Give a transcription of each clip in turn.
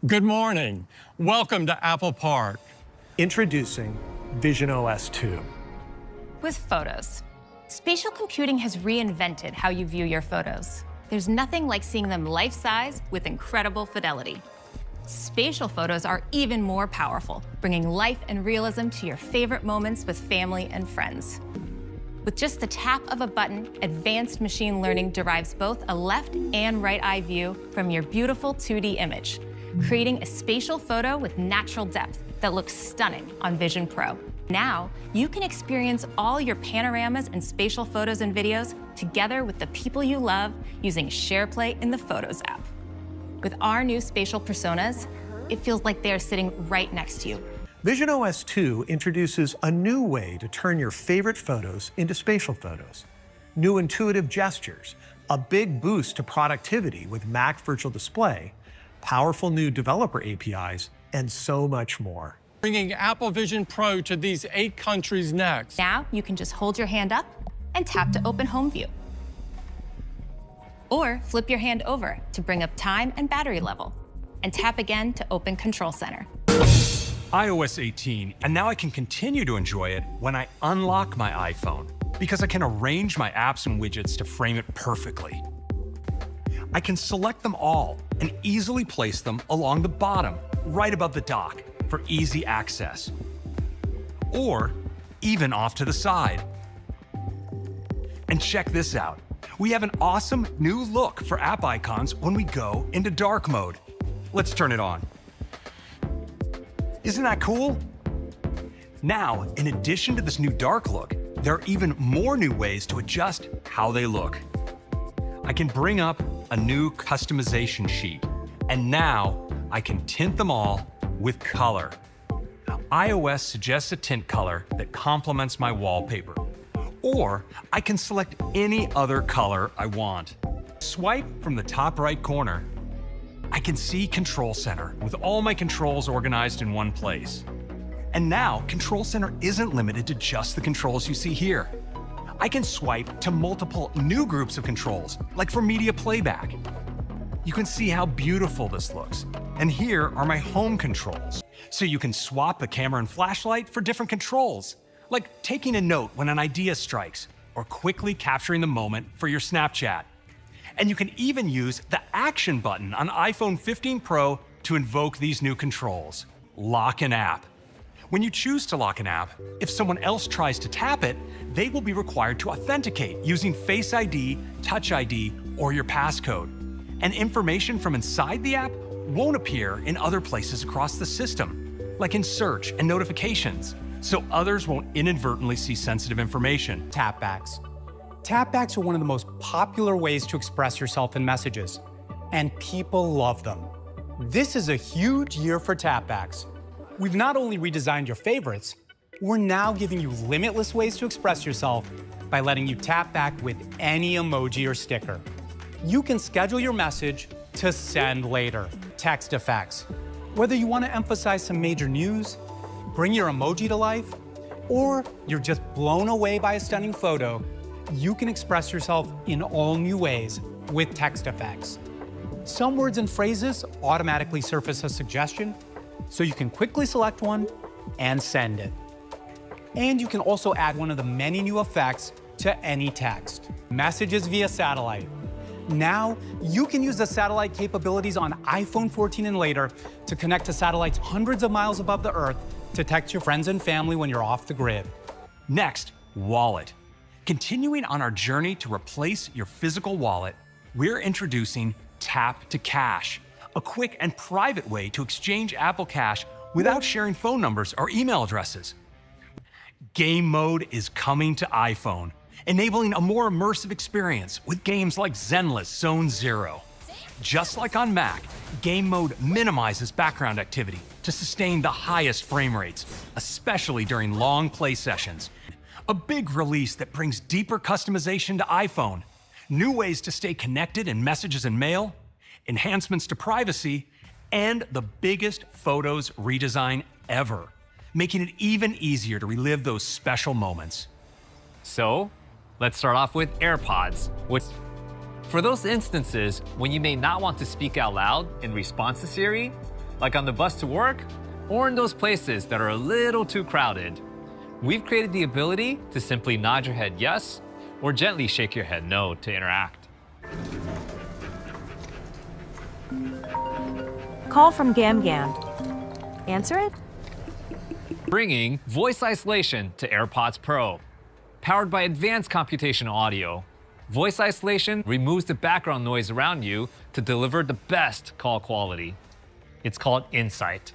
Good morning. Welcome to Apple Park. Introducing visionOS 2. With photos, spatial computing has reinvented how you view your photos. There's nothing like seeing them life-size with incredible fidelity. Spatial photos are even more powerful, bringing life and realism to your favorite moments with family and friends. With just the tap of a button, advanced machine learning derives both a left and right eye view from your beautiful 2D image, creating a spatial photo with natural depth that looks stunning on Vision Pro. Now, you can experience all your panoramas and spatial photos and videos together with the people you love using SharePlay in the Photos app. With our new spatial personas, it feels like they're sitting right next to you. visionOS 2 introduces a new way to turn your favorite photos into spatial photos. New intuitive gestures, a big boost to productivity with Mac Virtual Display, powerful new developer APIs, and so much more. Bringing Apple Vision Pro to these 8 countries next. Now, you can just hold your hand up and tap to open Home View. Or flip your hand over to bring up time and battery level, and tap again to open Control Center. iOS 18, and now I can continue to enjoy it when I unlock my iPhone, because I can arrange my apps and widgets to frame it perfectly. I can select them all and easily place them along the bottom, right above the dock, for easy access. Or even off to the side. And check this out. We have an awesome new look for app icons when we go into dark mode. Let's turn it on. Isn't that cool? Now, in addition to this new dark look, there are even more new ways to adjust how they look. I can bring up a new customization sheet, and now I can tint them all with color. iOS suggests a tint color that complements my wallpaper, or I can select any other color I want. Swipe from the top right corner. I can see Control Center with all my controls organized in one place. And now, Control Center isn't limited to just the controls you see here. I can swipe to multiple new groups of controls, like for media playback. You can see how beautiful this looks. And here are my home controls. So you can swap the camera and flashlight for different controls, like taking a note when an idea strikes, or quickly capturing the moment for your Snapchat. And you can even use the Action button on iPhone 15 Pro to invoke these new controls. Lock an app. When you choose to lock an app, if someone else tries to tap it, they will be required to authenticate using Face ID, Touch ID, or your passcode. And information from inside the app won't appear in other places across the system, like in search and notifications, so others won't inadvertently see sensitive information. Tapbacks. Tapbacks are one of the most popular ways to express yourself in messages, and people love them. This is a huge year for tapbacks. We've not only redesigned your favorites, we're now giving you limitless ways to express yourself by letting you tap back with any emoji or sticker. You can schedule your message to send later. Text effects. Whether you want to emphasize some major news, bring your emoji to life, or you're just blown away by a stunning photo, you can express yourself in all new ways with text effects. Some words and phrases automatically surface a suggestion, so you can quickly select one and send it. And you can also add one of the many new effects to any text. Messages via satellite. Now, you can use the satellite capabilities on iPhone 14 and later to connect to satellites hundreds of miles above the Earth to text your friends and family when you're off the grid. Next, wallet. Continuing on our journey to replace your physical wallet, we're introducing Tap to Cash, a quick and private way to exchange Apple Cash without sharing phone numbers or email addresses. Game mode is coming to iPhone, enabling a more immersive experience with games like Zenless Zone Zero. Just like on Mac, game mode minimizes background activity to sustain the highest frame rates, especially during long play sessions. A big release that brings deeper customization to iPhone, new ways to stay connected in messages and mail, enhancements to privacy, and the biggest Photos redesign ever, making it even easier to relive those special moments. So, let's start off with AirPods. For those instances when you may not want to speak out loud in response to Siri, like on the bus to work or in those places that are a little too crowded. We've created the ability to simply nod your head yes or gently shake your head no to interact. Call from Gam Gam. Answer it? Bringing voice isolation to AirPods Pro. Powered by advanced computational audio, voice isolation removes the background noise around you to deliver the best call quality. It's called Insight.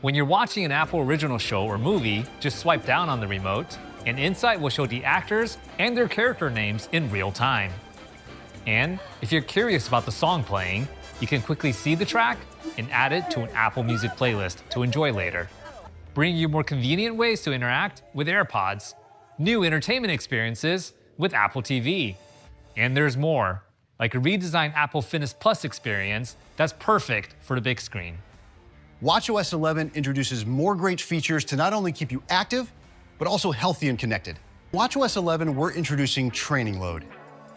When you're watching an Apple Original show or movie, just swipe down on the remote, and Insight will show the actors and their character names in real time. And if you're curious about the song playing, you can quickly see the track and add it to an Apple Music playlist to enjoy later. Bringing you more convenient ways to interact with AirPods, new entertainment experiences with Apple TV. And there's more, like a redesigned Apple Fitness Plus experience that's perfect for the big screen. watchOS 11 introduces more great features to not only keep you active, but also healthy and connected. watchOS 11, we're introducing Training Load,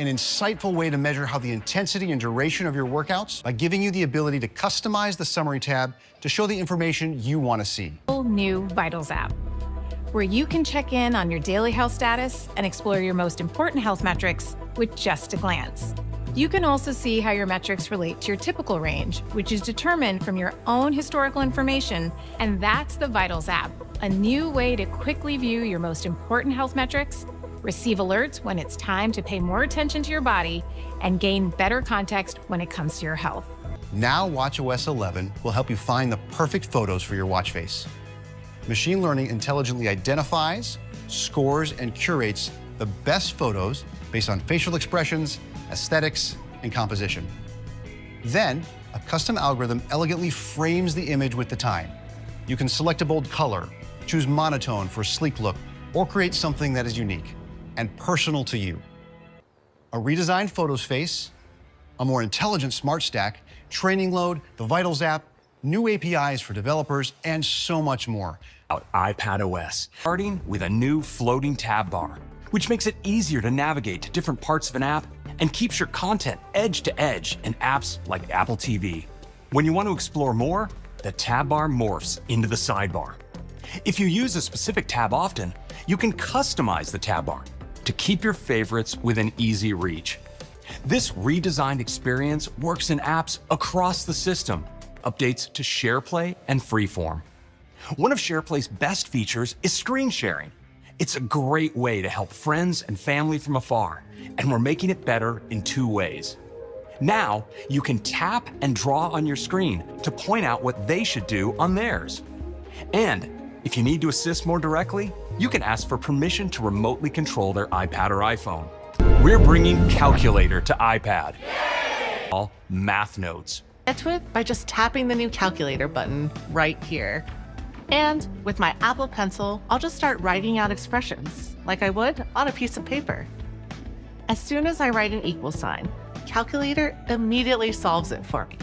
an insightful way to measure how the intensity and duration of your workouts by giving you the ability to customize the summary tab to show the information you want to see. New Vitals app, where you can check in on your daily health status and explore your most important health metrics with just a glance. You can also see how your metrics relate to your typical range, which is determined from your own historical information, and that's the Vitals app, a new way to quickly view your most important health metrics, receive alerts when it's time to pay more attention to your body, and gain better context when it comes to your health. Now watchOS 11 will help you find the perfect photos for your watch face. Machine learning intelligently identifies, scores, and curates the best photos based on facial expressions, aesthetics, and composition. Then, a custom algorithm elegantly frames the image with the time. You can select a bold color, choose monotone for a sleek look, or create something that is unique and personal to you. A redesigned Photos face, a more intelligent Smart Stack, Training Load, the Vitals app, new APIs for developers, and so much more. iPadOS, starting with a new floating tab bar, which makes it easier to navigate to different parts of an app and keeps your content edge to edge in apps like Apple TV. When you want to explore more, the tab bar morphs into the sidebar. If you use a specific tab often, you can customize the tab bar to keep your favorites within easy reach. This redesigned experience works in apps across the system, updates to SharePlay and Freeform. One of SharePlay's best features is screen sharing. It's a great way to help friends and family from afar, and we're making it better in 2 ways. Now, you can tap and draw on your screen to point out what they should do on theirs. And if you need to assist more directly, you can ask for permission to remotely control their iPad or iPhone. We're bringing Calculator to iPad. All math notes. Get to it by just tapping the new Calculator button right here. And with my Apple Pencil, I'll just start writing out expressions like I would on a piece of paper. As soon as I write an equal sign, Calculator immediately solves it for me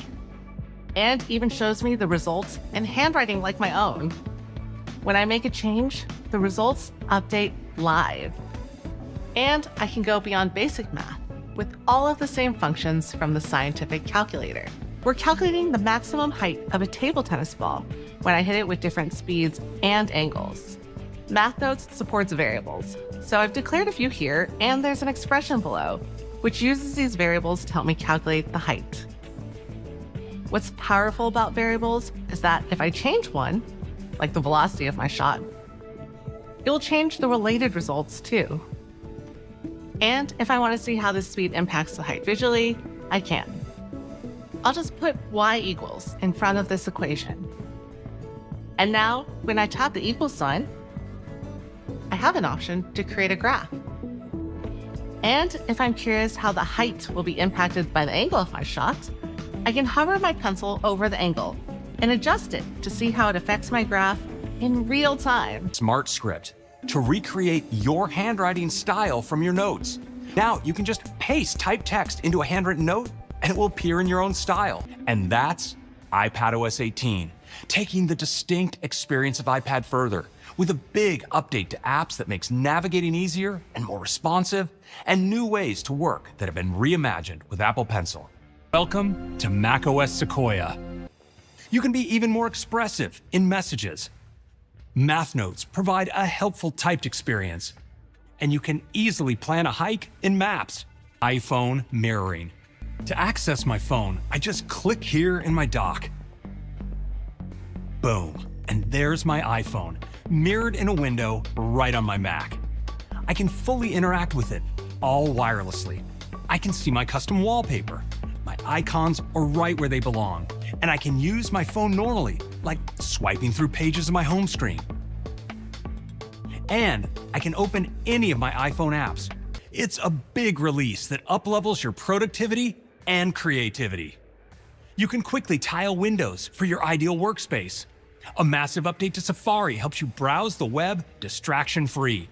and even shows me the results in handwriting like my own. When I make a change, the results update live. And I can go beyond basic math with all of the same functions from the scientific calculator. We're calculating the maximum height of a table tennis ball when I hit it with different speeds and angles. Math Notes supports variables, so I've declared a few here, and there's an expression below, which uses these variables to help me calculate the height. What's powerful about variables is that if I change one, like the velocity of my shot, it will change the related results too. And if I want to see how this speed impacts the height visually, I can. I'll just put y equals in front of this equation. And now, when I tap the equals sign, I have an option to create a graph. And if I'm curious how the height will be impacted by the angle of my shot, I can hover my pencil over the angle and adjust it to see how it affects my graph in real time. Smart Script to recreate your handwriting style from your notes. Now you can just paste typed text into a handwritten note and it will appear in your own style. And that's iPadOS 18, taking the distinct experience of iPad further with a big update to apps that makes navigating easier and more responsive, and new ways to work that have been reimagined with Apple Pencil. Welcome to macOS Sequoia. You can be even more expressive in messages. Math notes provide a helpful typed experience. And you can easily plan a hike in Maps. iPhone mirroring. To access my phone, I just click here in my dock. Boom, and there's my iPhone, mirrored in a window right on my Mac. I can fully interact with it, all wirelessly. I can see my custom wallpaper. My icons are right where they belong, and I can use my phone normally, like swiping through pages of my home screen. And I can open any of my iPhone apps. It's a big release that uplevels your productivity and creativity. You can quickly tile windows for your ideal workspace. A massive update to Safari helps you browse the web distraction-free.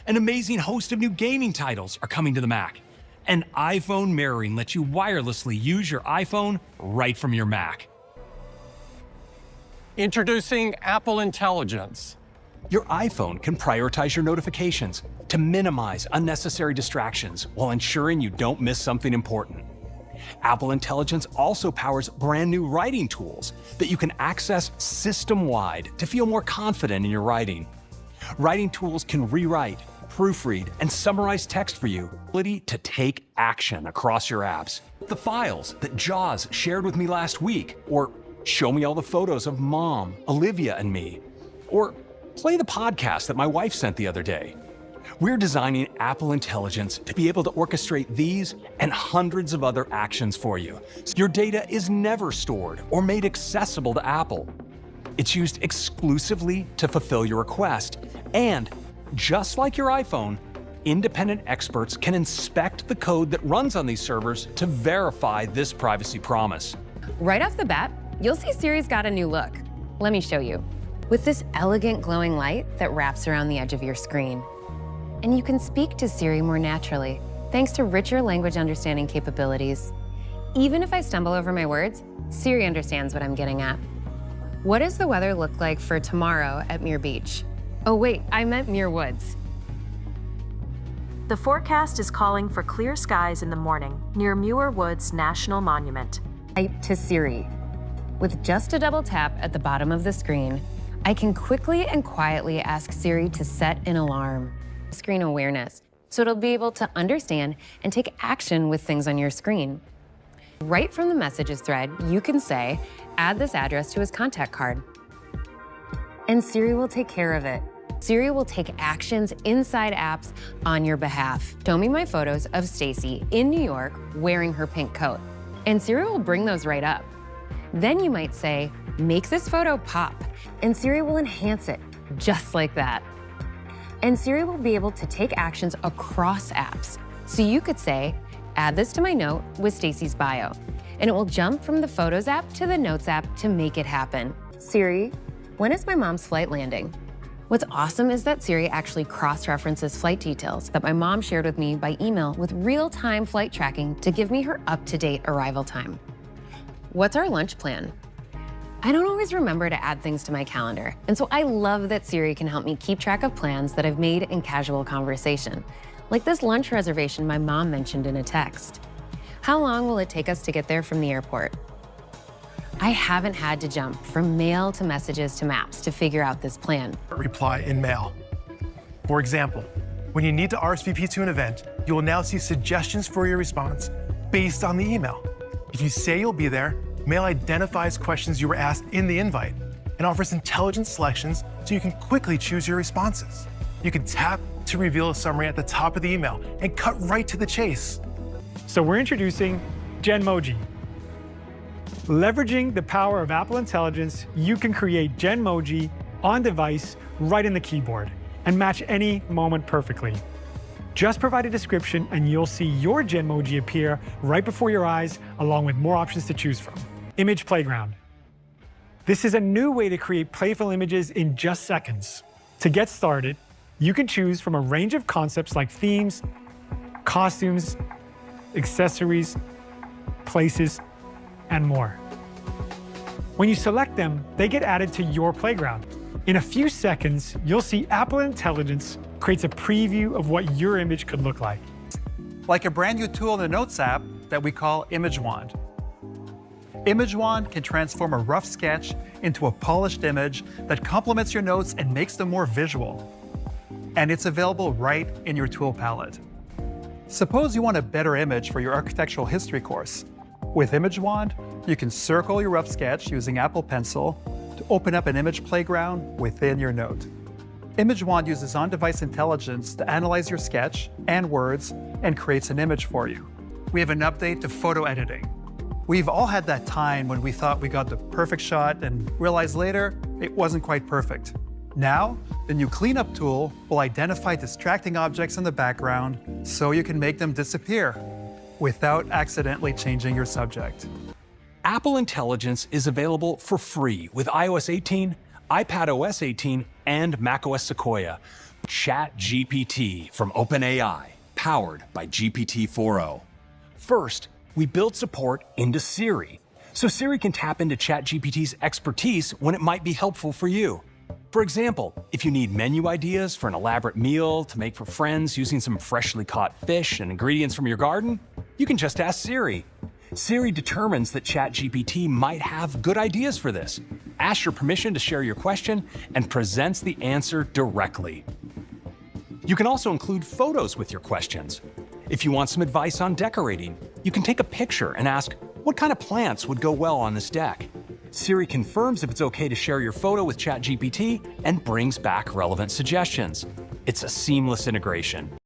An amazing host of new gaming titles are coming to the Mac. And iPhone mirroring lets you wirelessly use your iPhone right from your Mac. Introducing Apple Intelligence. Your iPhone can prioritize your notifications to minimize unnecessary distractions while ensuring you don't miss something important. Apple Intelligence also powers brand new writing tools that you can access system-wide to feel more confident in your writing. Writing tools can rewrite, proofread, and summarize text for you, ability to take action across your apps. The files that Jaws shared with me last week, or show me all the photos of Mom, Olivia, and me, or play the podcast that my wife sent the other day. We're designing Apple Intelligence to be able to orchestrate these and hundreds of other actions for you. Your data is never stored or made accessible to Apple. It's used exclusively to fulfill your request. And just like your iPhone, independent experts can inspect the code that runs on these servers to verify this privacy promise. Right off the bat, you'll see Siri's got a new look. Let me show you. With this elegant glowing light that wraps around the edge of your screen. And you can speak to Siri more naturally, thanks to richer language understanding capabilities. Even if I stumble over my words, Siri understands what I'm getting at. What does the weather look like for tomorrow at Muir Beach? Oh wait, I meant Muir Woods. The forecast is calling for clear skies in the morning near Muir Woods National Monument. Type to Siri. With just a double tap at the bottom of the screen, I can quickly and quietly ask Siri to set an alarm. Screen awareness, so it'll be able to understand and take action with things on your screen. Right from the messages thread, you can say, add this address to his contact card. And Siri will take care of it. Siri will take actions inside apps on your behalf. Show me my photos of Stacy in New York wearing her pink coat. And Siri will bring those right up. Then you might say, make this photo pop, and Siri will enhance it, just like that. And Siri will be able to take actions across apps. So you could say, add this to my note with Stacy's bio, and it will jump from the Photos app to the Notes app to make it happen. Siri, when is my mom's flight landing? What's awesome is that Siri actually cross-references flight details that my mom shared with me by email with real-time flight tracking to give me her up-to-date arrival time. What's our lunch plan? I don't always remember to add things to my calendar, and so I love that Siri can help me keep track of plans that I've made in casual conversation, like this lunch reservation my mom mentioned in a text. How long will it take us to get there from the airport? I haven't had to jump from mail to messages to maps to figure out this plan. Reply in mail. For example, when you need to RSVP to an event, you will now see suggestions for your response based on the email. If you say you'll be there, Mail identifies questions you were asked in the invite and offers intelligent selections so you can quickly choose your responses. You can tap to reveal a summary at the top of the email and cut right to the chase. So we're introducing Genmoji. Leveraging the power of Apple Intelligence, you can create Genmoji on device right in the keyboard and match any moment perfectly. Just provide a description and you'll see your Genmoji appear right before your eyes, along with more options to choose from. Image Playground. This is a new way to create playful images in just seconds. To get started, you can choose from a range of concepts like themes, costumes, accessories, places, and more. When you select them, they get added to your playground. In a few seconds, you'll see Apple Intelligence creates a preview of what your image could look like. Like a brand new tool in the Notes app that we call Image Wand. Image Wand can transform a rough sketch into a polished image that complements your notes and makes them more visual. And it's available right in your tool palette. Suppose you want a better image for your architectural history course. With Image Wand, you can circle your rough sketch using Apple Pencil to open up an image playground within your note. Image Wand uses on-device intelligence to analyze your sketch and words and creates an image for you. We have an update to photo editing. We've all had that time when we thought we got the perfect shot and realized later it wasn't quite perfect. Now, the new cleanup tool will identify distracting objects in the background so you can make them disappear without accidentally changing your subject. Apple Intelligence is available for free with iOS 18, iPadOS 18, and macOS Sequoia. ChatGPT from OpenAI, powered by GPT-4o. First, we build support into Siri, so Siri can tap into ChatGPT's expertise when it might be helpful for you. For example, if you need menu ideas for an elaborate meal to make for friends using some freshly caught fish and ingredients from your garden, you can just ask Siri. Siri determines that ChatGPT might have good ideas for this, asks your permission to share your question, and presents the answer directly. You can also include photos with your questions. If you want some advice on decorating, you can take a picture and ask, what kind of plants would go well on this deck? Siri confirms if it's okay to share your photo with ChatGPT and brings back relevant suggestions. It's a seamless integration.